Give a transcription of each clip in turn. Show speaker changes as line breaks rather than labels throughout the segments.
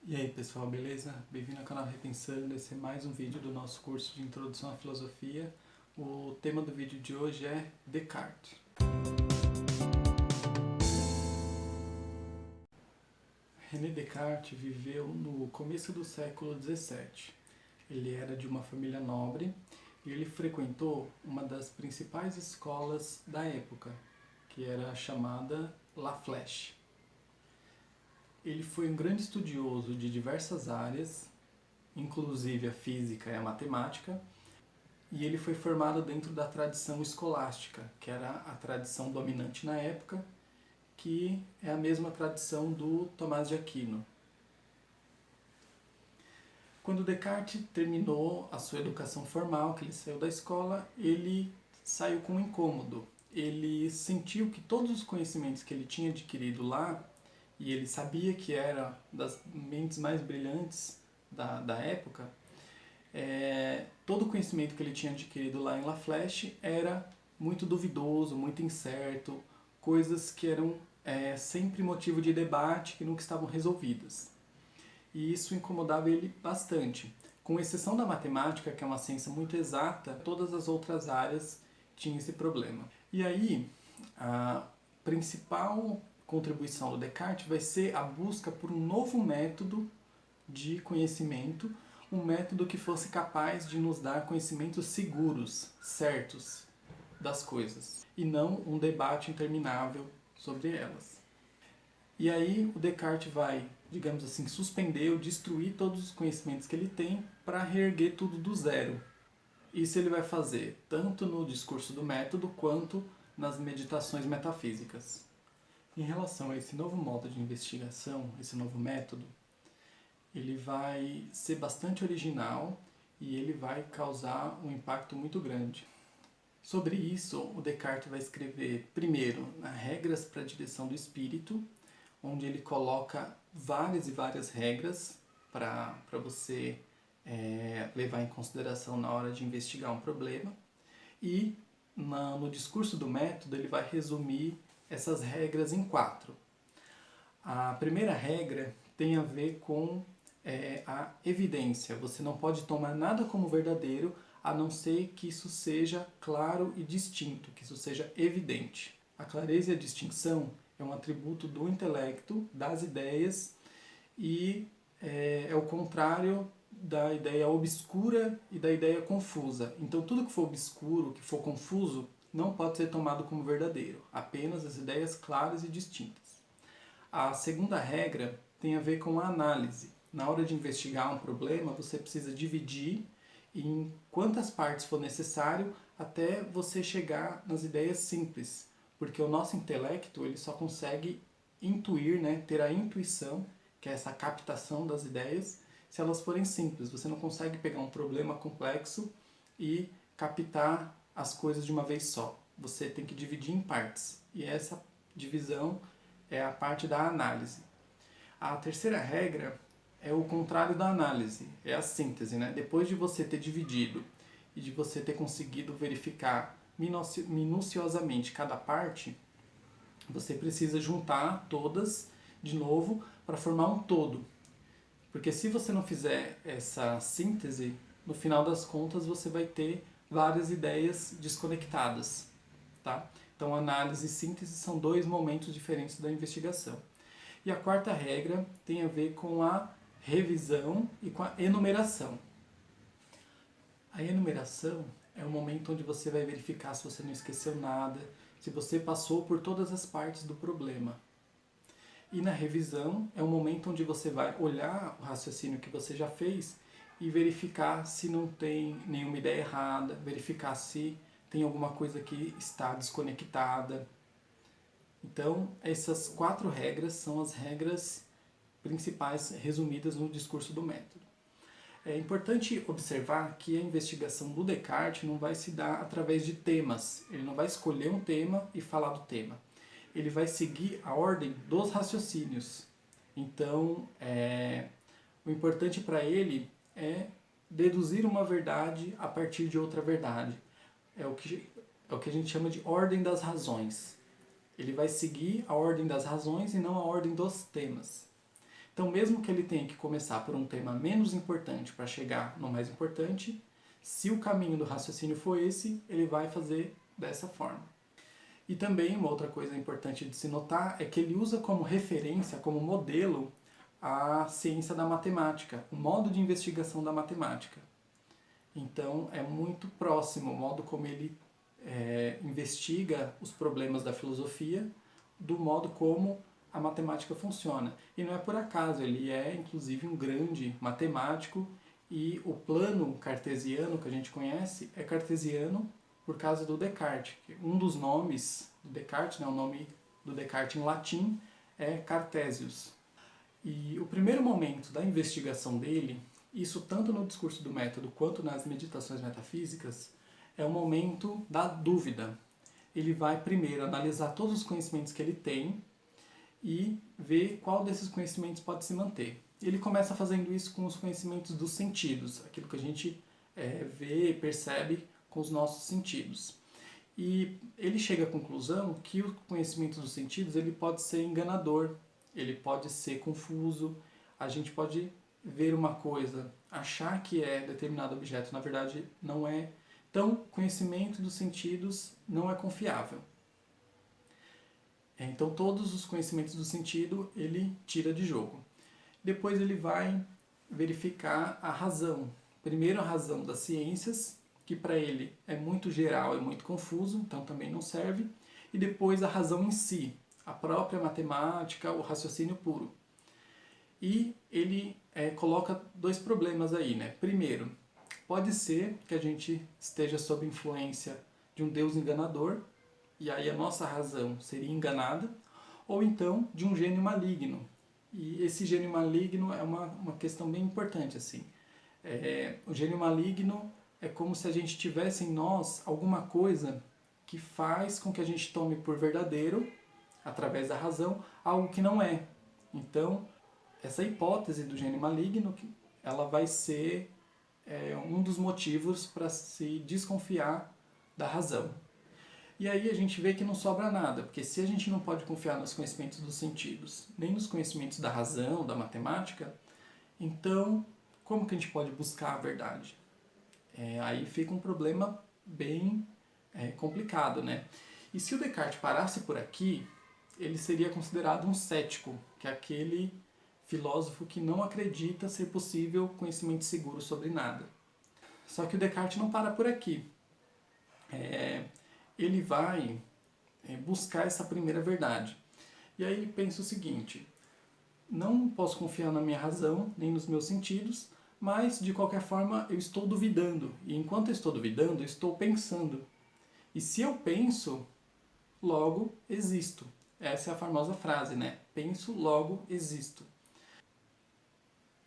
E aí pessoal, beleza? Bem-vindo ao canal Repensando. Esse é mais um vídeo do nosso curso de Introdução à Filosofia. O tema do vídeo de hoje é Descartes. René Descartes viveu no começo do século XVII. Ele era de uma família nobre e ele frequentou uma das principais escolas da época, que era chamada La Flèche. Ele foi um grande estudioso de diversas áreas, inclusive a física e a matemática, e ele foi formado dentro da tradição escolástica, que era a tradição dominante na época, que é a mesma tradição do Tomás de Aquino. Quando Descartes terminou a sua educação formal, que ele saiu da escola, ele saiu com um incômodo. Ele sentiu que todos os conhecimentos que ele tinha adquirido lá, e ele sabia que era das mentes mais brilhantes da época, todo o conhecimento que ele tinha adquirido lá em La Flèche era muito duvidoso, muito incerto, coisas que eram sempre motivo de debate, que nunca estavam resolvidas. E isso incomodava ele bastante. Com exceção da matemática, que é uma ciência muito exata, todas as outras áreas tinham esse problema. E aí, a principal contribuição do Descartes vai ser a busca por um novo método de conhecimento, um método que fosse capaz de nos dar conhecimentos seguros, certos das coisas, e não um debate interminável sobre elas. E aí o Descartes vai, digamos assim, suspender ou destruir todos os conhecimentos que ele tem para reerguer tudo do zero. Isso ele vai fazer tanto no discurso do método quanto nas meditações metafísicas. Em relação a esse novo modo de investigação, esse novo método, ele vai ser bastante original e ele vai causar um impacto muito grande. Sobre isso, o Descartes vai escrever primeiro nas Regras para a Direção do Espírito, onde ele coloca várias e várias regras para você levar em consideração na hora de investigar um problema. E no discurso do método ele vai resumir essas regras em 4. A primeira regra tem a ver com a evidência. Você não pode tomar nada como verdadeiro a não ser que isso seja claro e distinto, que isso seja evidente. A clareza e a distinção é um atributo do intelecto, das ideias, e é o contrário da ideia obscura e da ideia confusa. Então tudo que for obscuro, que for confuso, não pode ser tomado como verdadeiro, apenas as ideias claras e distintas. A segunda regra tem a ver com a análise. Na hora de investigar um problema, você precisa dividir em quantas partes for necessário até você chegar nas ideias simples, porque o nosso intelecto ele só consegue intuir, né, ter a intuição, que é essa captação das ideias, se elas forem simples. Você não consegue pegar um problema complexo e captar as coisas de uma vez só. Você tem que dividir em partes, e essa divisão é a parte da análise. A terceira regra é o contrário da análise, é a síntese, né? Depois de você ter dividido e de você ter conseguido verificar minuciosamente cada parte, você precisa juntar todas de novo para formar um todo. Porque se você não fizer essa síntese, no final das contas você vai ter várias ideias desconectadas, tá? Então análise e síntese são dois momentos diferentes da investigação. E a quarta regra tem a ver com a revisão e com a enumeração. A enumeração é o momento onde você vai verificar se você não esqueceu nada, se você passou por todas as partes do problema. E na revisão é o momento onde você vai olhar o raciocínio que você já fez e verificar se não tem nenhuma ideia errada, verificar se tem alguma coisa que está desconectada. Então, essas 4 regras são as regras principais resumidas no discurso do método. É importante observar que a investigação do Descartes não vai se dar através de temas. Ele não vai escolher um tema e falar do tema. Ele vai seguir a ordem dos raciocínios. Então, o importante para ele é deduzir uma verdade a partir de outra verdade. É o que a gente chama de ordem das razões. Ele vai seguir a ordem das razões e não a ordem dos temas. Então, mesmo que ele tenha que começar por um tema menos importante para chegar no mais importante, se o caminho do raciocínio for esse, ele vai fazer dessa forma. E também uma outra coisa importante de se notar é que ele usa como referência, como modelo, a ciência da matemática, o modo de investigação da matemática. Então é muito próximo o modo como ele investiga os problemas da filosofia do modo como a matemática funciona. E não é por acaso, ele é inclusive um grande matemático e o plano cartesiano que a gente conhece é cartesiano por causa do Descartes. Um dos nomes do Descartes, o nome do Descartes em latim é Cartesius. E o primeiro momento da investigação dele, isso tanto no discurso do método quanto nas meditações metafísicas, é o momento da dúvida. Ele vai primeiro analisar todos os conhecimentos que ele tem e ver qual desses conhecimentos pode se manter. Ele começa fazendo isso com os conhecimentos dos sentidos, aquilo que a gente vê e percebe com os nossos sentidos. E ele chega à conclusão que o conhecimento dos sentidos ele pode ser enganador, ele pode ser confuso, a gente pode ver uma coisa, achar que é determinado objeto, na verdade não é. Então, o conhecimento dos sentidos não é confiável. Então, todos os conhecimentos do sentido ele tira de jogo. Depois ele vai verificar a razão. Primeiro a razão das ciências, que para ele é muito geral, é muito confuso, então também não serve. E depois a razão em si, a própria matemática, o raciocínio puro. E ele coloca dois problemas aí, né? Primeiro, pode ser que a gente esteja sob influência de um Deus enganador, e aí a nossa razão seria enganada, ou então de um gênio maligno. E esse gênio maligno é uma questão bem importante, assim. O gênio maligno é como se a gente tivesse em nós alguma coisa que faz com que a gente tome por verdadeiro, através da razão, algo que não é. Então, essa hipótese do gênio maligno, ela vai ser um dos motivos para se desconfiar da razão. E aí a gente vê que não sobra nada, porque se a gente não pode confiar nos conhecimentos dos sentidos, nem nos conhecimentos da razão, da matemática, então como que a gente pode buscar a verdade? Aí fica um problema bem complicado, né? E se o Descartes parasse por aqui, ele seria considerado um cético, que é aquele filósofo que não acredita ser possível conhecimento seguro sobre nada. Só que o Descartes não para por aqui. Ele vai buscar essa primeira verdade. E aí ele pensa o seguinte: não posso confiar na minha razão, nem nos meus sentidos, mas de qualquer forma eu estou duvidando. E enquanto eu estou duvidando, eu estou pensando. E se eu penso, logo existo. Essa é a famosa frase, né? Penso, logo existo.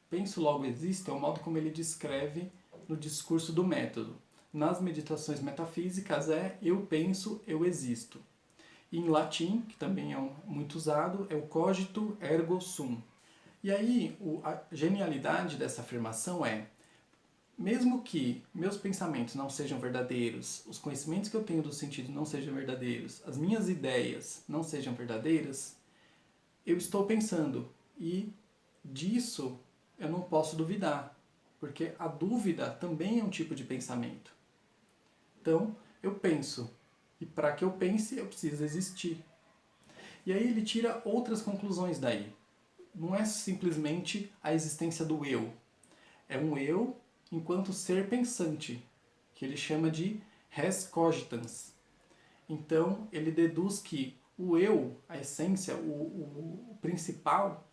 Penso, logo existo é o modo como ele descreve no discurso do método. Nas meditações metafísicas eu penso, eu existo. E em latim, que também é muito usado, é o cogito ergo sum. E aí, a genialidade dessa afirmação é: mesmo que meus pensamentos não sejam verdadeiros, os conhecimentos que eu tenho do sentido não sejam verdadeiros, as minhas ideias não sejam verdadeiras, eu estou pensando. E disso eu não posso duvidar, porque a dúvida também é um tipo de pensamento. Então, eu penso. E para que eu pense, eu preciso existir. E aí ele tira outras conclusões daí. Não é simplesmente a existência do eu. É um eu enquanto ser pensante, que ele chama de res cogitans. Então, ele deduz que o eu, a essência, o principal,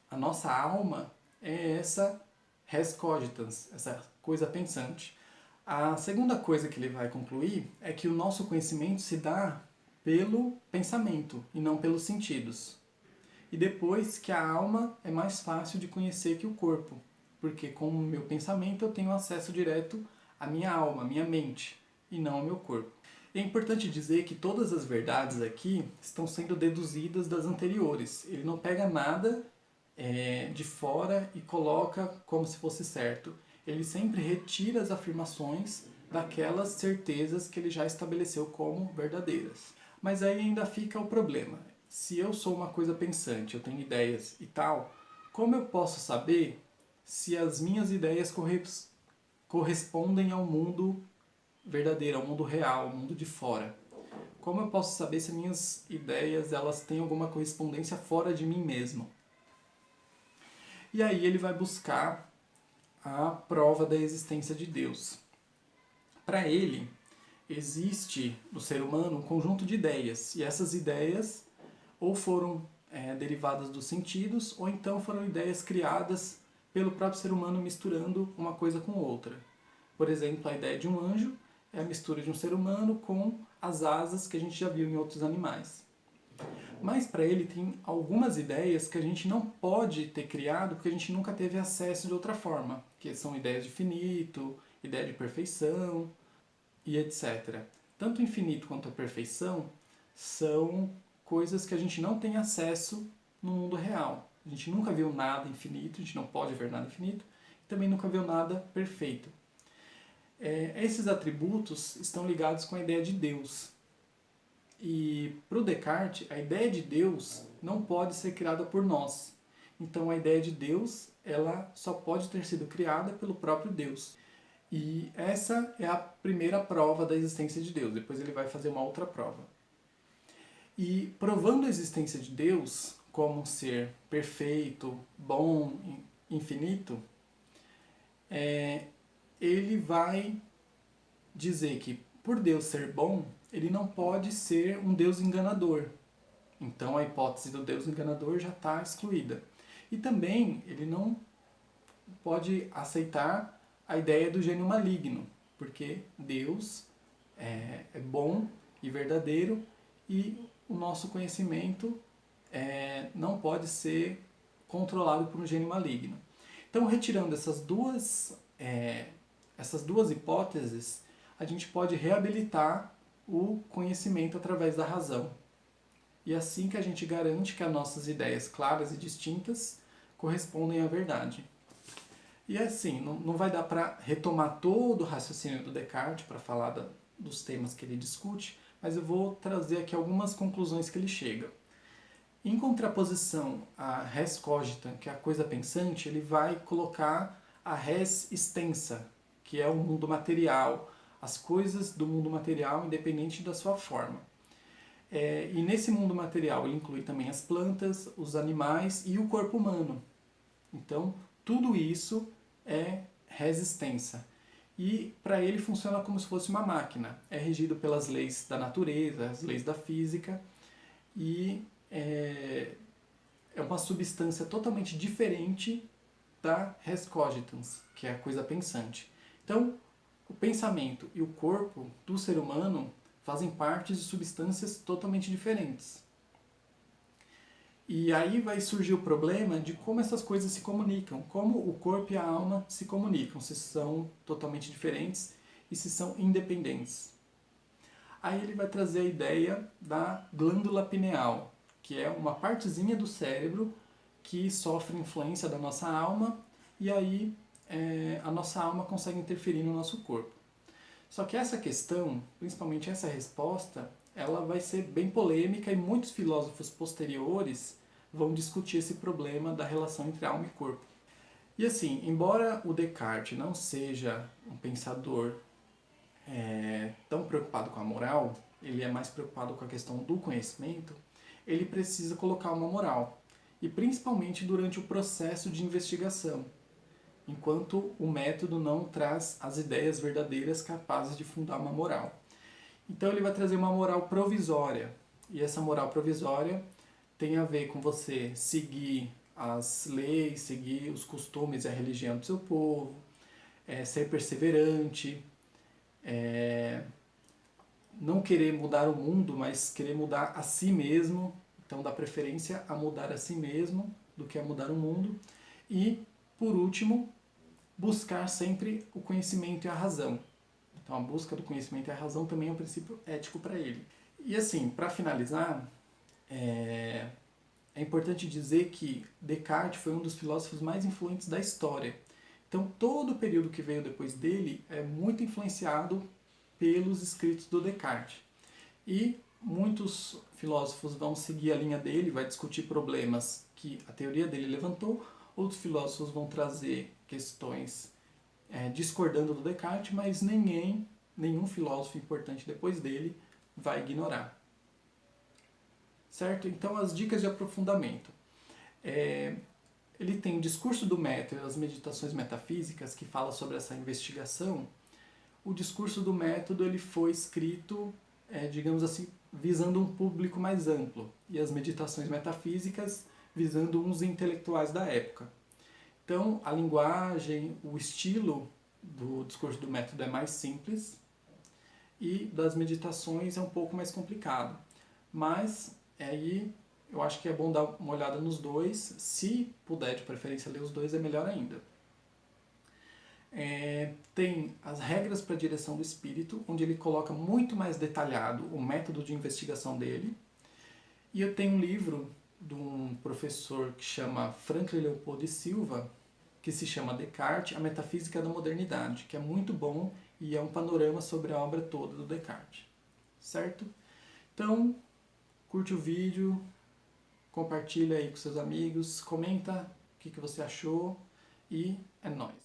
a nossa alma, é essa res cogitans, essa coisa pensante. A segunda coisa que ele vai concluir é que o nosso conhecimento se dá pelo pensamento e não pelos sentidos. E depois que a alma é mais fácil de conhecer que o corpo, porque com o meu pensamento eu tenho acesso direto à minha alma, à minha mente, e não ao meu corpo. É importante dizer que todas as verdades aqui estão sendo deduzidas das anteriores. Ele não pega nada de fora e coloca como se fosse certo. Ele sempre retira as afirmações daquelas certezas que ele já estabeleceu como verdadeiras. Mas aí ainda fica o problema. se eu sou uma coisa pensante, eu tenho ideias e tal, como eu posso saber se as minhas ideias correspondem ao mundo verdadeiro, ao mundo real, ao mundo de fora? Como eu posso saber se minhas ideias elas têm alguma correspondência fora de mim mesmo? E aí ele vai buscar a prova da existência de Deus. Para ele, existe no ser humano um conjunto de ideias, e essas ideias ou foram derivadas dos sentidos, ou então foram ideias criadas pelo próprio ser humano misturando uma coisa com outra. Por exemplo, a ideia de um anjo é a mistura de um ser humano com as asas que a gente já viu em outros animais. Mas para ele tem algumas ideias que a gente não pode ter criado porque a gente nunca teve acesso de outra forma, que são ideias de finito, ideia de perfeição e etc. Tanto o infinito quanto a perfeição são coisas que a gente não tem acesso no mundo real. A gente nunca viu nada infinito, a gente não pode ver nada infinito, e também nunca viu nada perfeito. Esses atributos estão ligados com a ideia de Deus. E para o Descartes, a ideia de Deus não pode ser criada por nós. Então a ideia de Deus ela só pode ter sido criada pelo próprio Deus. E essa é a primeira prova da existência de Deus. Depois ele vai fazer uma outra prova. E provando a existência de Deus como um ser perfeito, bom, infinito, ele vai dizer que por Deus ser bom, ele não pode ser um Deus enganador. Então a hipótese do Deus enganador já está excluída. E também ele não pode aceitar a ideia do gênio maligno, porque Deus é bom e verdadeiro e o nosso conhecimento não pode ser controlado por um gênio maligno. Então, retirando essas duas hipóteses, a gente pode reabilitar o conhecimento através da razão. E é assim que a gente garante que as nossas ideias claras e distintas correspondem à verdade. E assim, não vai dar para retomar todo o raciocínio do Descartes para falar dos temas que ele discute, mas eu vou trazer aqui algumas conclusões que ele chega. Em contraposição à res cogita, que é a coisa pensante, ele vai colocar a res extensa, que é o mundo material, as coisas do mundo material independente da sua forma. E nesse mundo material ele inclui também as plantas, os animais e o corpo humano. Então, tudo isso é res extensa. E para ele funciona como se fosse uma máquina. É regido pelas leis da natureza, as leis da física, e é uma substância totalmente diferente da res cogitans, que é a coisa pensante. Então, o pensamento e o corpo do ser humano fazem parte de substâncias totalmente diferentes. E aí vai surgir o problema de como essas coisas se comunicam, como o corpo e a alma se comunicam, se são totalmente diferentes e se são independentes. Aí ele vai trazer a ideia da glândula pineal, que é uma partezinha do cérebro que sofre influência da nossa alma e aí a nossa alma consegue interferir no nosso corpo. Só que essa questão, principalmente essa resposta, ela vai ser bem polêmica e muitos filósofos posteriores vão discutir esse problema da relação entre alma e corpo. E assim, embora o Descartes não seja um pensador tão preocupado com a moral, ele é mais preocupado com a questão do conhecimento, ele precisa colocar uma moral. E principalmente durante o processo de investigação, enquanto o método não traz as ideias verdadeiras capazes de fundar uma moral. Então ele vai trazer uma moral provisória, e essa moral provisória tem a ver com você seguir as leis, seguir os costumes e a religião do seu povo, ser perseverante, não querer mudar o mundo, mas querer mudar a si mesmo, então dá preferência a mudar a si mesmo do que a mudar o mundo, e, por último, buscar sempre o conhecimento e a razão. Então a busca do conhecimento e a razão também é um princípio ético para ele. E assim, para finalizar, é importante dizer que Descartes foi um dos filósofos mais influentes da história. Então todo o período que veio depois dele é muito influenciado pelos escritos do Descartes. E muitos filósofos vão seguir a linha dele, vai discutir problemas que a teoria dele levantou, outros filósofos vão trazer questões discordando do Descartes, mas nenhum filósofo importante depois dele vai ignorar. Certo? Então, as dicas de aprofundamento. Ele tem o discurso do método e as meditações metafísicas, que fala sobre essa investigação. O discurso do método ele foi escrito, digamos assim, visando um público mais amplo, e as meditações metafísicas visando uns intelectuais da época. Então, a linguagem, o estilo do discurso do método é mais simples, e das meditações é um pouco mais complicado. Mas aí eu acho que é bom dar uma olhada nos dois. Se puder, de preferência, ler os dois, é melhor ainda. Tem as regras para a direção do espírito, onde ele coloca muito mais detalhado o método de investigação dele. E eu tenho um livro de um professor que chama Franklin Leopoldo de Silva, que se chama Descartes, a Metafísica da Modernidade, que é muito bom e é um panorama sobre a obra toda do Descartes. Certo? Então, curte o vídeo, compartilha aí com seus amigos, comenta o que você achou e é nóis!